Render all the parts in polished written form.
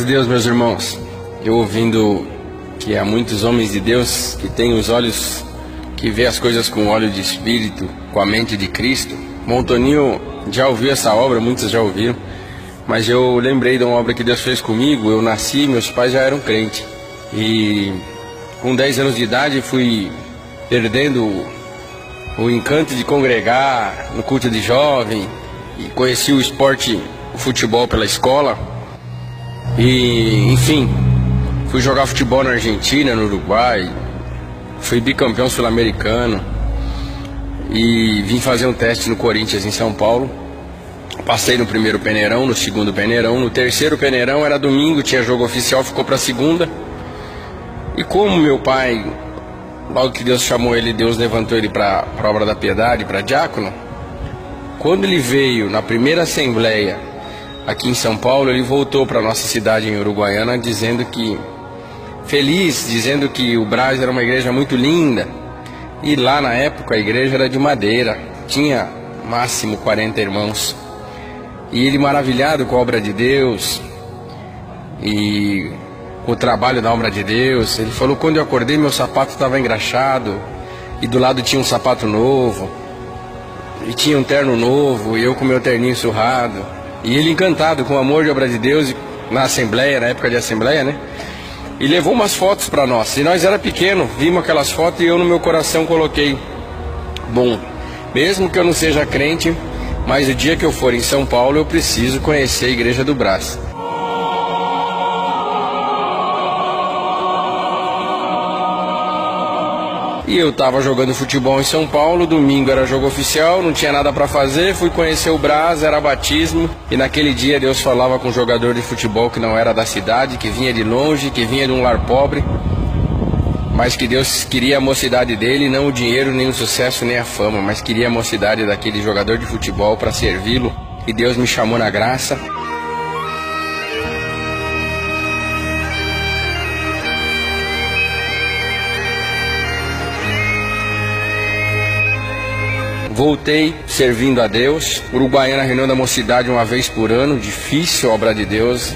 Deus, meus irmãos. Eu ouvindo que há muitos homens de Deus que têm os olhos que vê as coisas com o olho de Espírito, com a mente de Cristo. Bom, Toninho já ouviu essa obra, muitos já ouviram, mas eu lembrei de uma obra que Deus fez comigo. Eu nasci, meus pais já eram crentes, e com 10 anos de idade fui perdendo o encanto de congregar no culto de jovem, e conheci o esporte, o futebol pela escola, e enfim, fui jogar futebol na Argentina, no Uruguai, fui bicampeão sul-americano e vim fazer um teste no Corinthians em São Paulo. Passei no primeiro peneirão, no segundo peneirão, no terceiro peneirão era domingo, tinha jogo oficial, ficou para segunda. E como meu pai, logo que Deus chamou ele, Deus levantou ele para a obra da piedade, para diácono. Quando ele veio na primeira assembleia aqui em São Paulo, ele voltou para nossa cidade em Uruguaiana dizendo que o Brás era uma igreja muito linda. E lá na época a igreja era de madeira, tinha máximo 40 irmãos. E ele maravilhado com a obra de Deus e o trabalho da obra de Deus, ele falou: quando eu acordei meu sapato estava engraxado e do lado tinha um sapato novo e tinha um terno novo e eu com meu terninho surrado. E ele encantado com o amor de obra de Deus na assembleia, na época de assembleia, né? E levou umas fotos para nós. E nós era pequeno, vimos aquelas fotos e eu no meu coração coloquei: bom, mesmo que eu não seja crente, mas o dia que eu for em São Paulo eu preciso conhecer a Igreja do Brás. E eu estava jogando futebol em São Paulo, domingo era jogo oficial, não tinha nada para fazer, fui conhecer o Brás, era batismo, e naquele dia Deus falava com um jogador de futebol que não era da cidade, que vinha de longe, que vinha de um lar pobre, mas que Deus queria a mocidade dele, não o dinheiro, nem o sucesso, nem a fama, mas queria a mocidade daquele jogador de futebol para servi-lo, e Deus me chamou na graça. Voltei servindo a Deus. Uruguaiana, reunião da mocidade uma vez por ano, difícil a obra de Deus.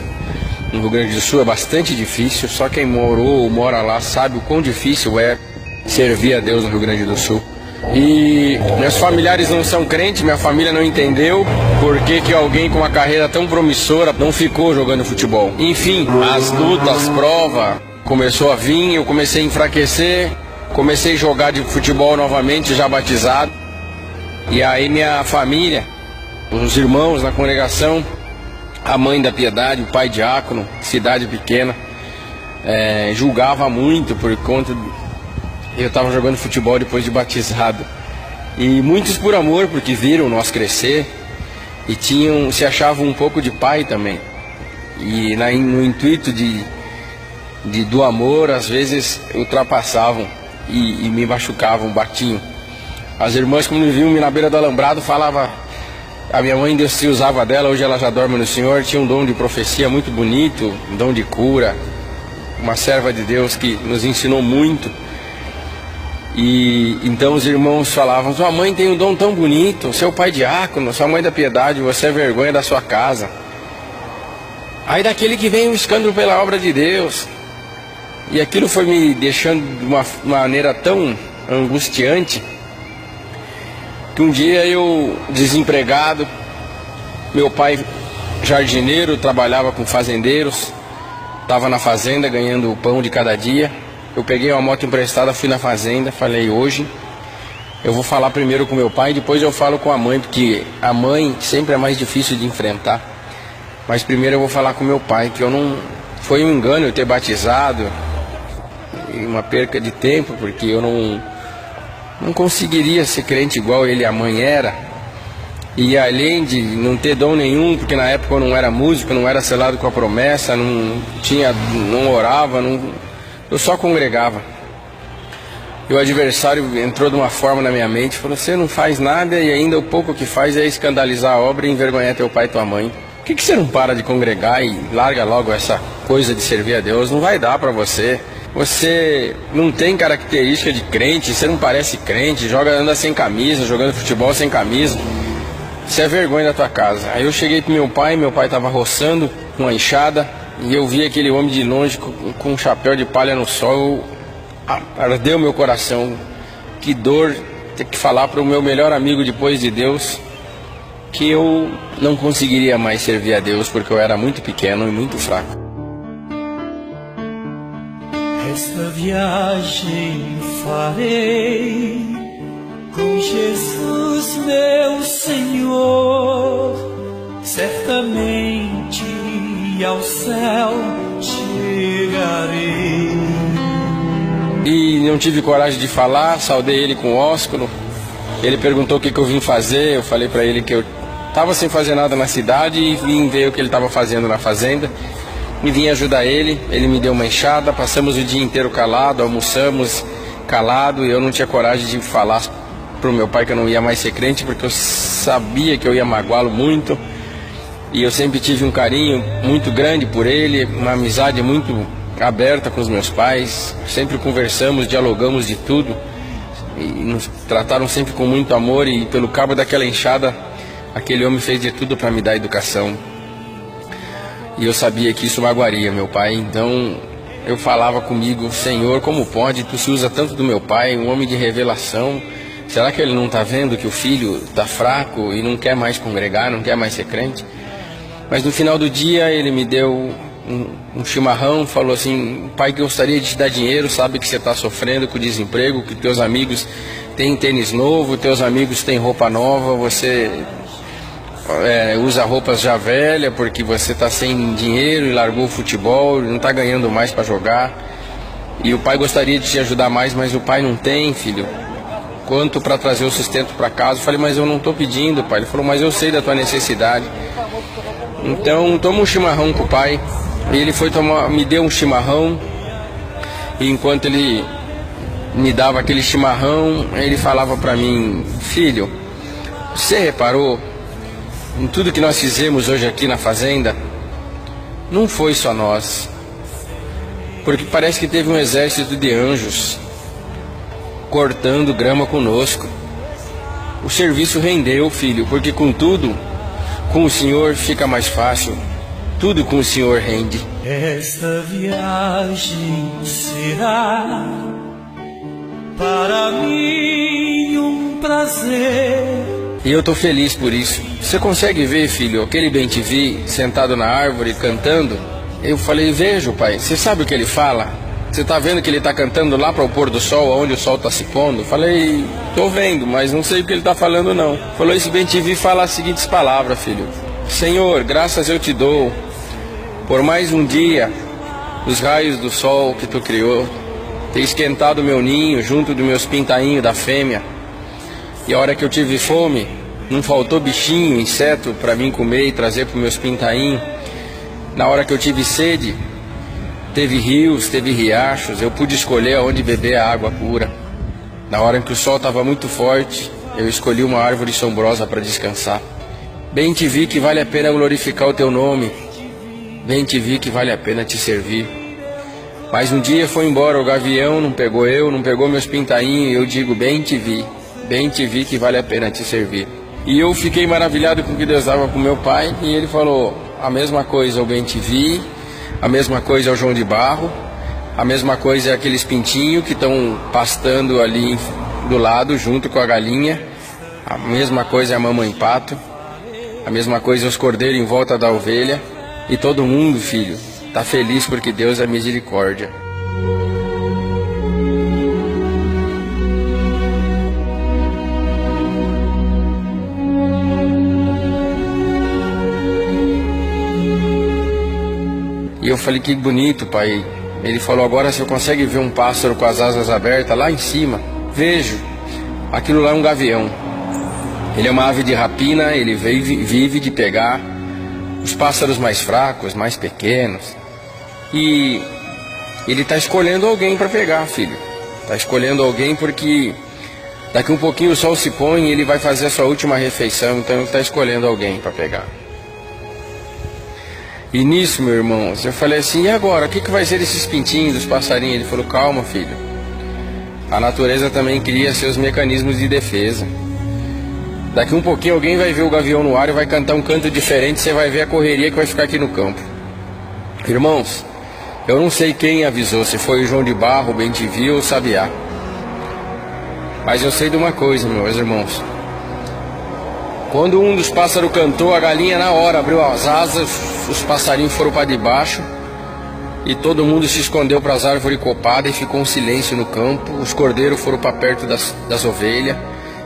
No Rio Grande do Sul é bastante difícil, só quem morou ou mora lá sabe o quão difícil é servir a Deus no Rio Grande do Sul. E meus familiares não são crentes, minha família não entendeu por que alguém com uma carreira tão promissora não ficou jogando futebol. Enfim, as lutas, prova, começou a vir, eu comecei a enfraquecer, comecei a jogar de futebol novamente, já batizado. E aí minha família, os irmãos na congregação, a mãe da piedade, o pai diácono, cidade pequena, julgava muito por conta eu estava jogando futebol depois de batizado. E muitos por amor, porque viram nós crescer e se achavam um pouco de pai também. E no intuito do amor, às vezes ultrapassavam e me machucavam, batiam. As irmãs, quando me viam na beira do alambrado, falavam: a minha mãe, Deus se usava dela, hoje ela já dorme no Senhor, tinha um dom de profecia muito bonito, um dom de cura, uma serva de Deus que nos ensinou muito. E então os irmãos falavam: sua mãe tem um dom tão bonito, seu pai diácono, sua mãe da piedade, você é vergonha da sua casa. Aí daquele que vem um escândalo pela obra de Deus. E aquilo foi me deixando de uma maneira tão angustiante, que um dia eu, desempregado, meu pai jardineiro, trabalhava com fazendeiros, estava na fazenda ganhando o pão de cada dia. Eu peguei uma moto emprestada, fui na fazenda, falei: hoje eu vou falar primeiro com meu pai, depois eu falo com a mãe, porque a mãe sempre é mais difícil de enfrentar. Mas primeiro eu vou falar com meu pai, que eu não... Foi um engano eu ter batizado, e uma perca de tempo, porque eu não conseguiria ser crente igual ele e a mãe era. E além de não ter dom nenhum, porque na época eu não era músico, não era selado com a promessa, não orava, eu só congregava. E o adversário entrou de uma forma na minha mente, falou: você não faz nada e ainda o pouco que faz é escandalizar a obra e envergonhar teu pai e tua mãe. Por que você não para de congregar e larga logo essa coisa de servir a Deus? Não vai dar para você. Você não tem característica de crente, você não parece crente, anda sem camisa, jogando futebol sem camisa. Isso é vergonha da tua casa. Aí eu cheguei pro meu pai estava roçando com uma enxada, e eu vi aquele homem de longe com um chapéu de palha no sol, ardeu meu coração. Que dor ter que falar para o meu melhor amigo depois de Deus que eu não conseguiria mais servir a Deus porque eu era muito pequeno e muito fraco. Esta viagem farei com Jesus, meu Senhor, certamente ao céu chegarei. E não tive coragem de falar, saudei ele com ósculo. Ele perguntou o que eu vim fazer, eu falei para ele que eu estava sem fazer nada na cidade e vim ver o que ele estava fazendo na fazenda. E vim ajudar ele, ele me deu uma enxada, passamos o dia inteiro calado, almoçamos calado, e eu não tinha coragem de falar para o meu pai que eu não ia mais ser crente, porque eu sabia que eu ia magoá-lo muito, e eu sempre tive um carinho muito grande por ele, uma amizade muito aberta com os meus pais, sempre conversamos, dialogamos de tudo, e nos trataram sempre com muito amor, e pelo cabo daquela enxada, aquele homem fez de tudo para me dar educação. E eu sabia que isso magoaria meu pai, então eu falava comigo: Senhor, como pode? Tu se usa tanto do meu pai, um homem de revelação. Será que ele não está vendo que o filho está fraco e não quer mais congregar, não quer mais ser crente? Mas no final do dia ele me deu um chimarrão, falou assim: pai, que gostaria de te dar dinheiro, sabe que você está sofrendo com o desemprego, que teus amigos têm tênis novo, teus amigos têm roupa nova, você... usa roupas já velhas porque você está sem dinheiro e largou o futebol, não está ganhando mais para jogar. E o pai gostaria de te ajudar mais, mas o pai não tem, filho, quanto para trazer o sustento para casa. Eu falei: mas eu não estou pedindo, pai. Ele falou: mas eu sei da tua necessidade. Então toma um chimarrão com o pai. E ele foi me deu um chimarrão, e enquanto ele me dava aquele chimarrão, ele falava para mim: filho, você reparou em tudo que nós fizemos hoje aqui na fazenda? Não foi só nós, porque parece que teve um exército de anjos cortando grama conosco. O serviço rendeu, filho, porque com tudo, com o Senhor fica mais fácil. Tudo com o Senhor rende. Esta viagem será para mim um prazer. E eu estou feliz por isso. Você consegue ver, filho, aquele bem-te-vi sentado na árvore cantando? Eu falei: vejo, pai. Você sabe o que ele fala? Você está vendo que ele está cantando lá para o pôr do sol, onde o sol está se pondo? Falei: estou vendo, mas não sei o que ele está falando não. Falou: esse bem-te-vi fala as seguintes palavras, filho: Senhor, graças eu te dou por mais um dia, os raios do sol que tu criou, ter esquentado meu ninho junto dos meus pintainhos da fêmea. E a hora que eu tive fome, não faltou bichinho, inseto para mim comer e trazer para os meus pintainhos. Na hora que eu tive sede, teve rios, teve riachos, eu pude escolher aonde beber a água pura. Na hora em que o sol estava muito forte, eu escolhi uma árvore sombrosa para descansar. Bem te vi que vale a pena glorificar o teu nome. Bem te vi que vale a pena te servir. Mas um dia foi embora o gavião, não pegou eu, não pegou meus pintainhos, e eu digo: bem te vi que vale a pena te servir. E eu fiquei maravilhado com o que Deus dava com meu pai, e ele falou a mesma coisa ao bem te vi, a mesma coisa ao João de Barro, a mesma coisa é aqueles pintinhos que estão pastando ali do lado junto com a galinha, a mesma coisa é a mamãe pato, a mesma coisa é os cordeiros em volta da ovelha. E todo mundo, filho, está feliz porque Deus é misericórdia. E eu falei: que bonito, pai. Ele falou: agora você consegue ver um pássaro com as asas abertas lá em cima? Vejo. Aquilo lá é um gavião. Ele é uma ave de rapina, ele vive de pegar os pássaros mais fracos, mais pequenos. E ele está escolhendo alguém para pegar, filho. Está escolhendo alguém porque daqui um pouquinho o sol se põe e ele vai fazer a sua última refeição. Então ele está escolhendo alguém para pegar. E nisso, meu irmão, eu falei assim: e agora? O que vai ser desses pintinhos, dos passarinhos? Ele falou: calma, filho. A natureza também cria seus mecanismos de defesa. Daqui um pouquinho alguém vai ver o gavião no ar e vai cantar um canto diferente. Você vai ver a correria que vai ficar aqui no campo. Irmãos, eu não sei quem avisou, se foi o João de Barro, o Bem-te-vi ou o Sabiá. Mas eu sei de uma coisa, meus irmãos. Quando um dos pássaros cantou, a galinha na hora abriu as asas, os passarinhos foram para debaixo e todo mundo se escondeu para as árvores copadas e ficou um silêncio no campo. Os cordeiros foram para perto das ovelhas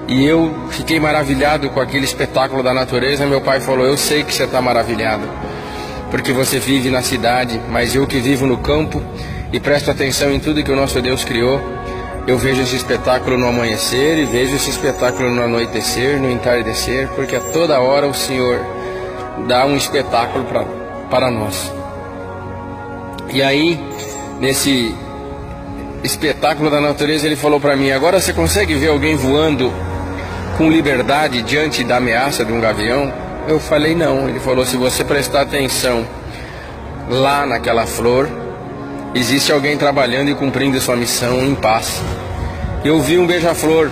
e eu fiquei maravilhado com aquele espetáculo da natureza. Meu pai falou: eu sei que você está maravilhado, porque você vive na cidade, mas eu que vivo no campo e presto atenção em tudo que o nosso Deus criou, eu vejo esse espetáculo no amanhecer e vejo esse espetáculo no anoitecer, no entardecer, porque a toda hora o Senhor dá um espetáculo para nós. E aí, nesse espetáculo da natureza, ele falou para mim: agora você consegue ver alguém voando com liberdade diante da ameaça de um gavião? Eu falei: não. Ele falou: se você prestar atenção lá naquela flor, existe alguém trabalhando e cumprindo sua missão em paz. Eu vi um beija-flor,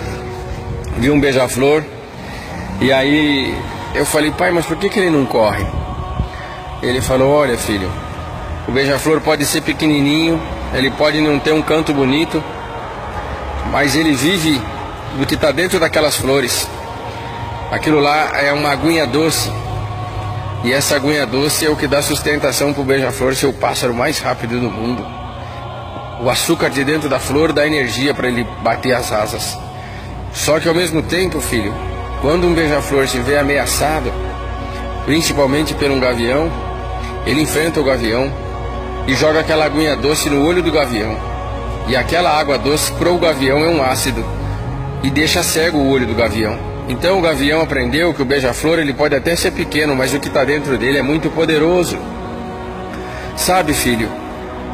e aí eu falei: pai, mas por que ele não corre? Ele falou: olha, filho, o beija-flor pode ser pequenininho, ele pode não ter um canto bonito, mas ele vive do que está dentro daquelas flores. Aquilo lá é uma aguinha doce, e essa aguinha doce é o que dá sustentação para o beija-flor ser o pássaro mais rápido do mundo. O açúcar de dentro da flor dá energia para ele bater as asas. Só que ao mesmo tempo, filho, quando um beija-flor se vê ameaçado, principalmente por um gavião, ele enfrenta o gavião e joga aquela aguinha doce no olho do gavião. E aquela água doce para o gavião é um ácido e deixa cego o olho do gavião. Então o gavião aprendeu que o beija-flor ele pode até ser pequeno, mas o que está dentro dele é muito poderoso. Sabe, filho,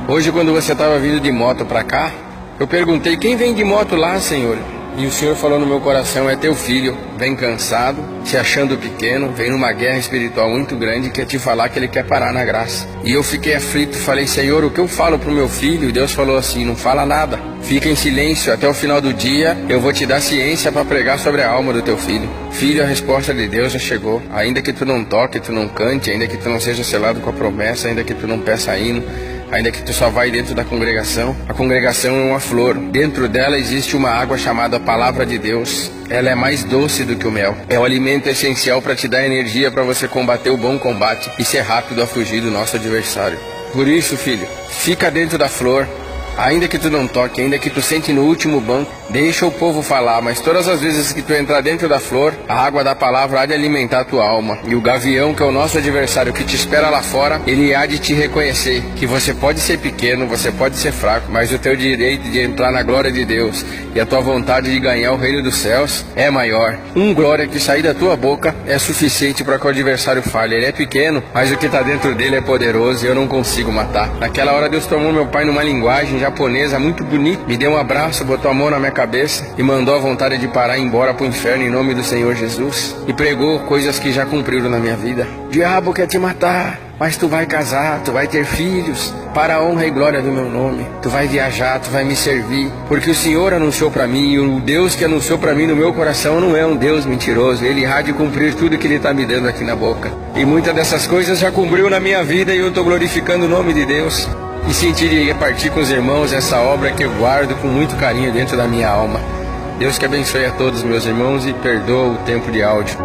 hoje quando você estava vindo de moto para cá, eu perguntei: quem vem de moto lá, Senhor? E o Senhor falou no meu coração: é teu filho, vem cansado, se achando pequeno, vem numa guerra espiritual muito grande, quer te falar que ele quer parar na graça. E eu fiquei aflito, falei: Senhor, o que eu falo pro meu filho? E Deus falou assim: não fala nada, fica em silêncio, até o final do dia eu vou te dar ciência para pregar sobre a alma do teu filho. Filho, a resposta de Deus já chegou. Ainda que tu não toque, tu não cante, ainda que tu não seja selado com a promessa, ainda que tu não peça hino, ainda que tu só vai dentro da congregação, a congregação é uma flor. Dentro dela existe uma água chamada Palavra de Deus. Ela é mais doce do que o mel. É o alimento essencial para te dar energia para você combater o bom combate e ser rápido a fugir do nosso adversário. Por isso, filho, fica dentro da flor. Ainda que tu não toque, ainda que tu sente no último banco, deixa o povo falar, mas todas as vezes que tu entrar dentro da flor, a água da palavra há de alimentar a tua alma. E o gavião, que é o nosso adversário, que te espera lá fora, ele há de te reconhecer que você pode ser pequeno, você pode ser fraco, mas o teu direito de entrar na glória de Deus e a tua vontade de ganhar o reino dos céus é maior. Glória que sair da tua boca é suficiente para que o adversário fale. Ele é pequeno, mas o que está dentro dele é poderoso e eu não consigo matar. Naquela hora Deus tomou meu pai numa linguagem japonesa muito bonita, me deu um abraço, botou a mão na minha cabeça e mandou a vontade de parar e ir embora pro inferno em nome do Senhor Jesus, e pregou coisas que já cumpriram na minha vida. O diabo quer te matar, mas tu vai casar, tu vai ter filhos, para a honra e glória do meu nome. Tu vai viajar, tu vai me servir, porque o Senhor anunciou para mim, e o Deus que anunciou para mim no meu coração não é um Deus mentiroso. Ele há de cumprir tudo que Ele está me dando aqui na boca. E muitas dessas coisas já cumpriu na minha vida, e eu estou glorificando o nome de Deus. E sentir de repartir com os irmãos essa obra que eu guardo com muito carinho dentro da minha alma. Deus que abençoe a todos, meus irmãos, e perdoa o tempo de áudio.